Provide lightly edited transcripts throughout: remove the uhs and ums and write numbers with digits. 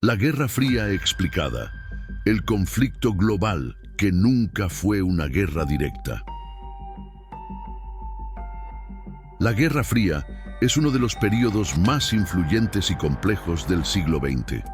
La Guerra Fría explicada, el conflicto global que nunca fue una guerra directa. La Guerra Fría es uno de los períodos más influyentes y complejos del siglo XX.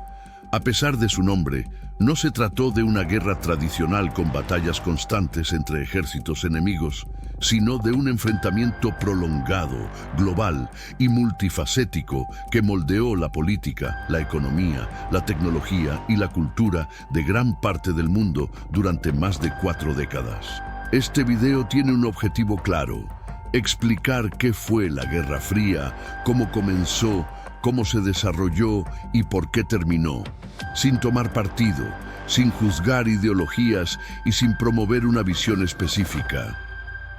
A pesar de su nombre, no se trató de una guerra tradicional con batallas constantes entre ejércitos enemigos, sino de un enfrentamiento prolongado, global y multifacético que moldeó la política, la economía, la tecnología y la cultura de gran parte del mundo durante más de 4 décadas. Este video tiene un objetivo claro: explicar qué fue la Guerra Fría, cómo comenzó, cómo se desarrolló y por qué terminó, sin tomar partido, sin juzgar ideologías y sin promover una visión específica.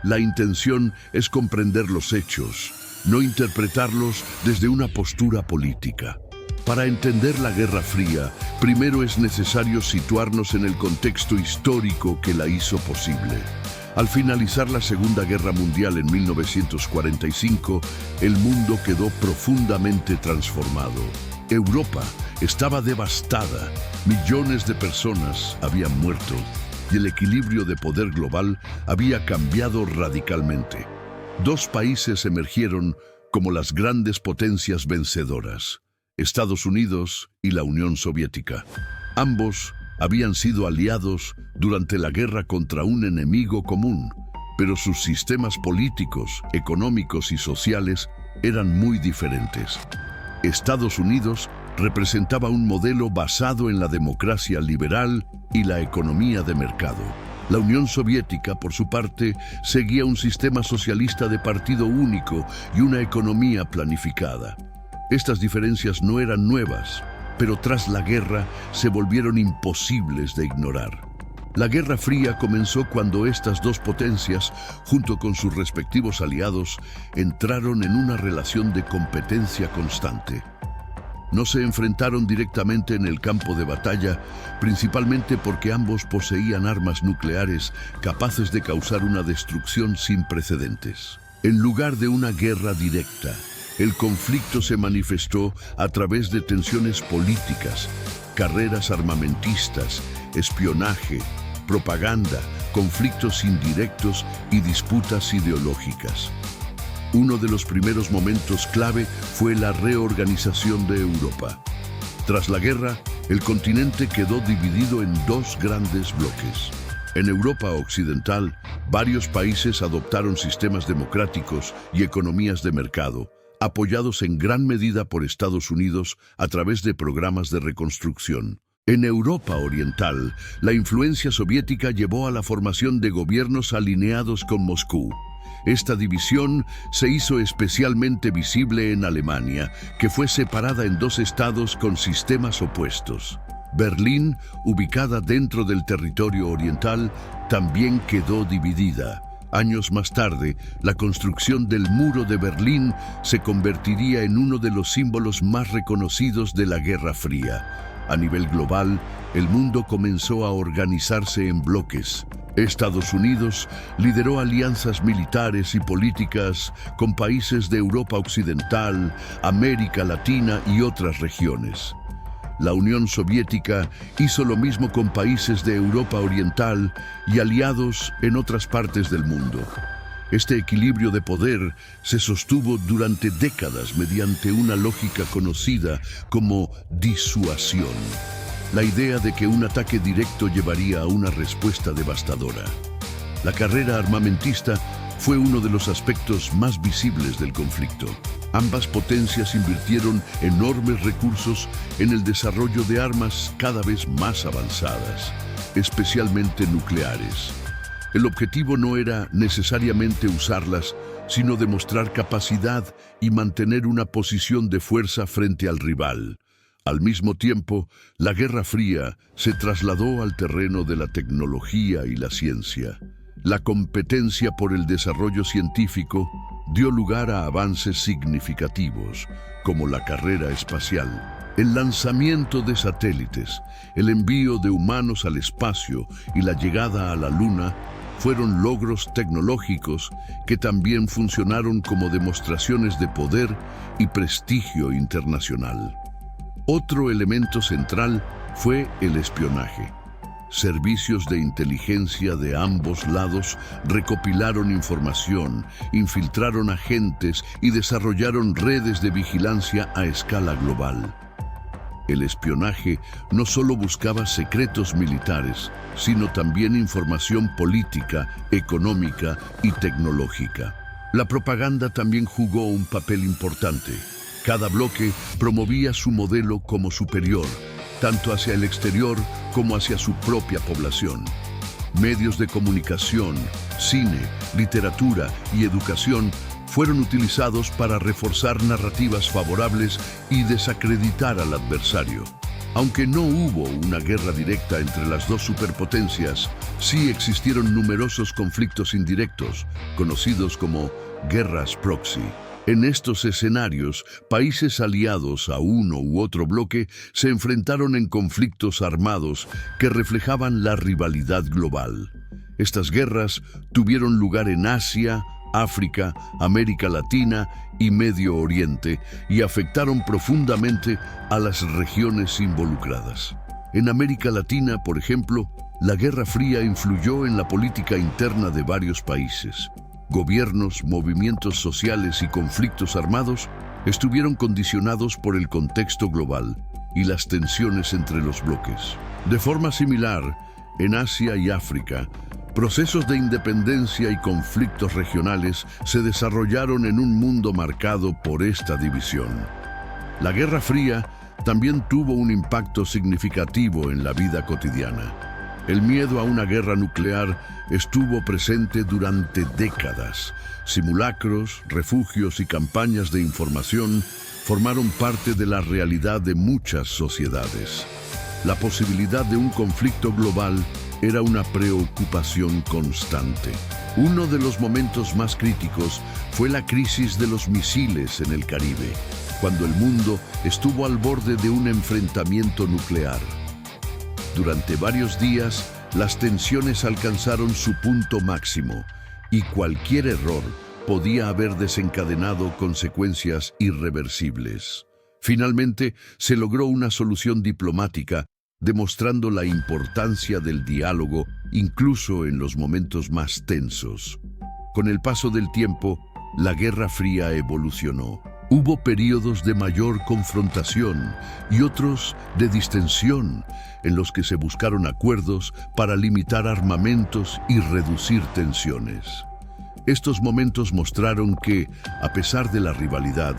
La intención es comprender los hechos, no interpretarlos desde una postura política. Para entender la Guerra Fría, primero es necesario situarnos en el contexto histórico que la hizo posible. Al finalizar la Segunda Guerra Mundial en 1945, el mundo quedó profundamente transformado. Europa estaba devastada, millones de personas habían muerto y el equilibrio de poder global había cambiado radicalmente. 2 países emergieron como las grandes potencias vencedoras: Estados Unidos y la Unión Soviética. Ambos habían sido aliados durante la guerra contra un enemigo común, pero sus sistemas políticos, económicos y sociales eran muy diferentes. Estados Unidos representaba un modelo basado en la democracia liberal y la economía de mercado. La Unión Soviética, por su parte, seguía un sistema socialista de partido único y una economía planificada. Estas diferencias no eran nuevas, pero tras la guerra se volvieron imposibles de ignorar. La Guerra Fría comenzó cuando estas 2 potencias, junto con sus respectivos aliados, entraron en una relación de competencia constante. No se enfrentaron directamente en el campo de batalla, principalmente porque ambos poseían armas nucleares capaces de causar una destrucción sin precedentes. En lugar de una guerra directa, el conflicto se manifestó a través de tensiones políticas, carreras armamentistas, espionaje, propaganda, conflictos indirectos y disputas ideológicas. Uno de los primeros momentos clave fue la reorganización de Europa. Tras la guerra, el continente quedó dividido en 2 grandes bloques. En Europa Occidental, varios países adoptaron sistemas democráticos y economías de mercado, apoyados en gran medida por Estados Unidos a través de programas de reconstrucción. En Europa Oriental, la influencia soviética llevó a la formación de gobiernos alineados con Moscú. Esta división se hizo especialmente visible en Alemania, que fue separada en 2 estados con sistemas opuestos. Berlín, ubicada dentro del territorio oriental, también quedó dividida. Años más tarde, la construcción del Muro de Berlín se convertiría en uno de los símbolos más reconocidos de la Guerra Fría. A nivel global, el mundo comenzó a organizarse en bloques. Estados Unidos lideró alianzas militares y políticas con países de Europa Occidental, América Latina y otras regiones. La Unión Soviética hizo lo mismo con países de Europa Oriental y aliados en otras partes del mundo. Este equilibrio de poder se sostuvo durante décadas mediante una lógica conocida como disuasión. La idea de que un ataque directo llevaría a una respuesta devastadora. La carrera armamentista fue uno de los aspectos más visibles del conflicto. Ambas potencias invirtieron enormes recursos en el desarrollo de armas cada vez más avanzadas, especialmente nucleares. El objetivo no era necesariamente usarlas, sino demostrar capacidad y mantener una posición de fuerza frente al rival. Al mismo tiempo, la Guerra Fría se trasladó al terreno de la tecnología y la ciencia. La competencia por el desarrollo científico dio lugar a avances significativos, como la carrera espacial, el lanzamiento de satélites, el envío de humanos al espacio y la llegada a la Luna fueron logros tecnológicos que también funcionaron como demostraciones de poder y prestigio internacional. Otro elemento central fue el espionaje. Servicios de inteligencia de ambos lados recopilaron información, infiltraron agentes y desarrollaron redes de vigilancia a escala global. El espionaje no solo buscaba secretos militares, sino también información política, económica y tecnológica. La propaganda también jugó un papel importante. Cada bloque promovía su modelo como superior, tanto hacia el exterior como hacia su propia población. Medios de comunicación, cine, literatura y educación fueron utilizados para reforzar narrativas favorables y desacreditar al adversario. Aunque no hubo una guerra directa entre las dos superpotencias, sí existieron numerosos conflictos indirectos, conocidos como guerras proxy. En estos escenarios, países aliados a uno u otro bloque se enfrentaron en conflictos armados que reflejaban la rivalidad global. Estas guerras tuvieron lugar en Asia, África, América Latina y Medio Oriente y afectaron profundamente a las regiones involucradas. En América Latina, por ejemplo, la Guerra Fría influyó en la política interna de varios países. Gobiernos, movimientos sociales y conflictos armados estuvieron condicionados por el contexto global y las tensiones entre los bloques. De forma similar, en Asia y África, procesos de independencia y conflictos regionales se desarrollaron en un mundo marcado por esta división. La Guerra Fría también tuvo un impacto significativo en la vida cotidiana. El miedo a una guerra nuclear estuvo presente durante décadas. Simulacros, refugios y campañas de información formaron parte de la realidad de muchas sociedades. La posibilidad de un conflicto global era una preocupación constante. Uno de los momentos más críticos fue la crisis de los misiles en el Caribe, cuando el mundo estuvo al borde de un enfrentamiento nuclear. Durante varios días, las tensiones alcanzaron su punto máximo y cualquier error podía haber desencadenado consecuencias irreversibles. Finalmente, se logró una solución diplomática, demostrando la importancia del diálogo incluso en los momentos más tensos. Con el paso del tiempo, la Guerra Fría evolucionó. Hubo periodos de mayor confrontación y otros de distensión, en los que se buscaron acuerdos para limitar armamentos y reducir tensiones. Estos momentos mostraron que, a pesar de la rivalidad,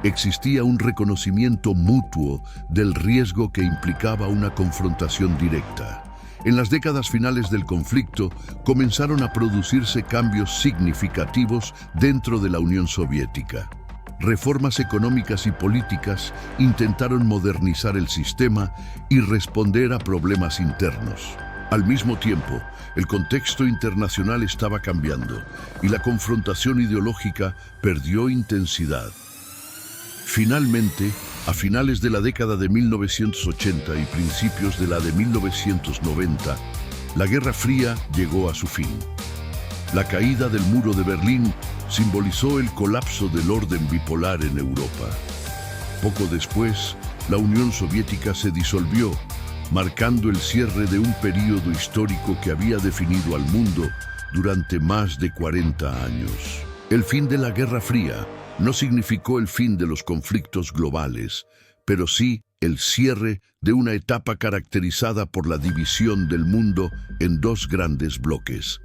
existía un reconocimiento mutuo del riesgo que implicaba una confrontación directa. En las décadas finales del conflicto, comenzaron a producirse cambios significativos dentro de la Unión Soviética. Reformas económicas y políticas intentaron modernizar el sistema y responder a problemas internos. Al mismo tiempo, el contexto internacional estaba cambiando y la confrontación ideológica perdió intensidad. Finalmente, a finales de la década de 1980 y principios de la de 1990, la Guerra Fría llegó a su fin. La caída del muro de Berlín simbolizó el colapso del orden bipolar en Europa. Poco después, la Unión Soviética se disolvió, marcando el cierre de un período histórico que había definido al mundo durante más de 40 años. El fin de la Guerra Fría no significó el fin de los conflictos globales, pero sí el cierre de una etapa caracterizada por la división del mundo en dos grandes bloques.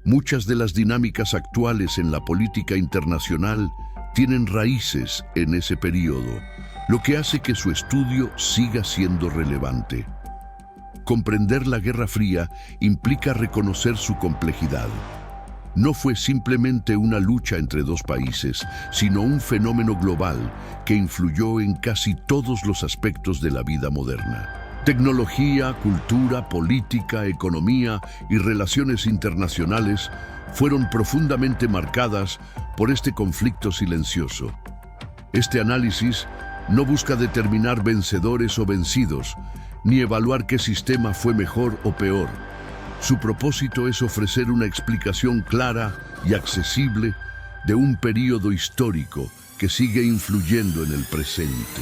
Muchas de las dinámicas actuales en la política internacional tienen raíces en ese periodo, lo que hace que su estudio siga siendo relevante. Comprender la Guerra Fría implica reconocer su complejidad. No fue simplemente una lucha entre dos países, sino un fenómeno global que influyó en casi todos los aspectos de la vida moderna. Tecnología, cultura, política, economía y relaciones internacionales fueron profundamente marcadas por este conflicto silencioso. Este análisis no busca determinar vencedores o vencidos, ni evaluar qué sistema fue mejor o peor. Su propósito es ofrecer una explicación clara y accesible de un período histórico que sigue influyendo en el presente.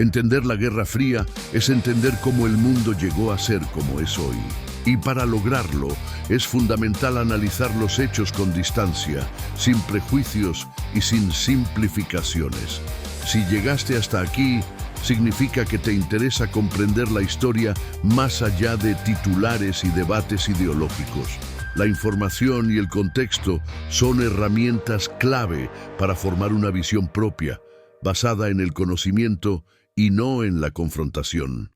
Entender la Guerra Fría es entender cómo el mundo llegó a ser como es hoy. Y para lograrlo, es fundamental analizar los hechos con distancia, sin prejuicios y sin simplificaciones. Si llegaste hasta aquí, significa que te interesa comprender la historia más allá de titulares y debates ideológicos. La información y el contexto son herramientas clave para formar una visión propia, basada en el conocimiento y no en la confrontación.